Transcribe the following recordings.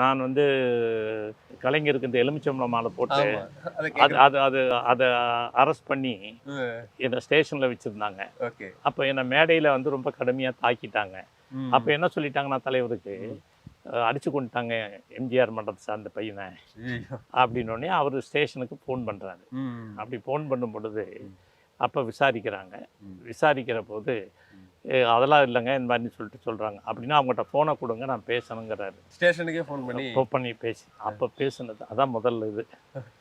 நான் வந்து கலைஞருக்கு இந்த எலுமிச்சம்பழம் மாலை போட்டு ஆமா. அத அது கேக்குறேன். அது அது அதை அரெஸ்ட் பண்ணி என்னை ஸ்டேஷனில் வச்சுருந்தாங்க. ஓகே. அப்போ என்னை மேடையில் வந்து ரொம்ப கடுமையாக தாக்கிட்டாங்க. ம். அப்போ என்ன சொல்லிட்டாங்கன்னா தலைவருக்கு, அடிச்சு கொண்டுட்டாங்க எம்ஜிஆர் மன்றத்தை சார்ந்த பையனை ஐயய்யோ! அப்படின்னோடனே அவர் ஸ்டேஷனுக்கு ஃபோன் பண்ணுறாரு. ம். அப்படி ஃபோன் பண்ணும் பொழுது அப்போ விசாரிக்கிறாங்க. ம். விசாரிக்கிற போது அதெல்லாம் இல்லைங்க இந்த மாதிரி சொல்லிட்டு சொல்கிறாங்க. அப்படின்னா அவங்ககிட்ட ஃபோனை கொடுங்க நான் பேசணுங்கிறாரு. ஸ்டேஷனுக்கே ஃபோன் பண்ணி ஃபோன் பண்ணி பேசி அப்போ பேசுனது அதான் முதல்ல இது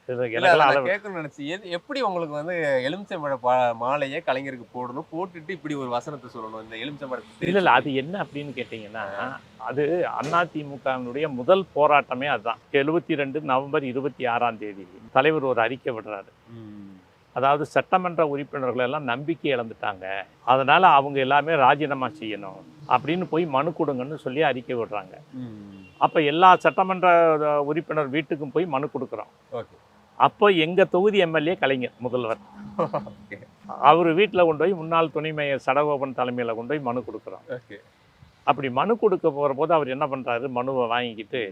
இல்ல அத எனக்கெல்லாம் நான் கேட்கணும்னு நினைச்சேன். எப்படி உங்களுக்கு வந்து எலுமிச்சம்பழ மாலையே கலைஞருக்கு போடணும், போட்டுட்டு இப்படி ஒரு வசனத்தை சொல்லணும் இந்த எலுமிச்சம்பழத்தை? இல்லை அது என்ன அப்படின்னு கேட்டிங்கன்னா, அது அதிமுகவினுடைய முதல் போராட்டமே அதுதான். 72 நவம்பர் 26ஆம் தேதி தலைவர் ஒரு அறிக்கை விடுறாரு. அதாவது சட்டமன்ற உறுப்பினர்கள் எல்லாம் நம்பிக்கை இழந்துட்டாங்க, அதனால் அவங்க எல்லாமே ராஜினாமா செய்யணும் அப்படின்னு போய் மனு கொடுங்கன்னு சொல்லி அறிக்கை விடுறாங்க. அப்போ எல்லா சட்டமன்ற உறுப்பினர் வீட்டுக்கும் போய் மனு கொடுக்குறோம். ஓகே. அப்போ எங்கள் தொகுதி எம்எல்ஏ கலைஞர் முதல்வர், ஓகே. அவர் வீட்டில் கொண்டு போய் முன்னாள் துணை மேயர் சடகோபன் தலைமையில் கொண்டு போய் மனு கொடுக்குறோம். ஓகே. அப்படி மனு கொடுக்க போகிற போது அவர் என்ன பண்ணுறாரு, மனுவை வாங்கிக்கிட்டு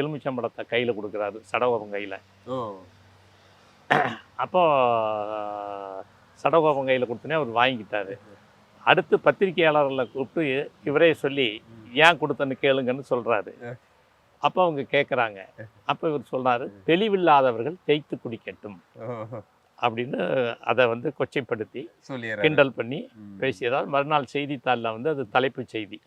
எலுமிச்சம்பழத்தை கையில் கொடுக்குறாரு, சடகோபன் கையில். ஓ. அப்போது சடகோபன் கையில் கொடுத்தனே அவர் வாங்கிக்கிட்டாரு. அடுத்து பத்திரிகையாளர்களை கூப்பிட்டு இவரே சொல்லி ஏன் கொடுத்தன்னு கேளுங்கன்னு சொல்கிறாரு. அப்போ அவங்க கேட்குறாங்க. அப்போ இவர் சொல்கிறாரு, தெளிவில்லாதவர்கள் தேய்த்து குடிக்கட்டும் அப்படின்னு அதை வந்து கொச்சைப்படுத்தி கிண்டல் பண்ணி பேசியதால் மறுநாள் செய்தித்தாளில் வந்து அது தலைப்பு செய்தி.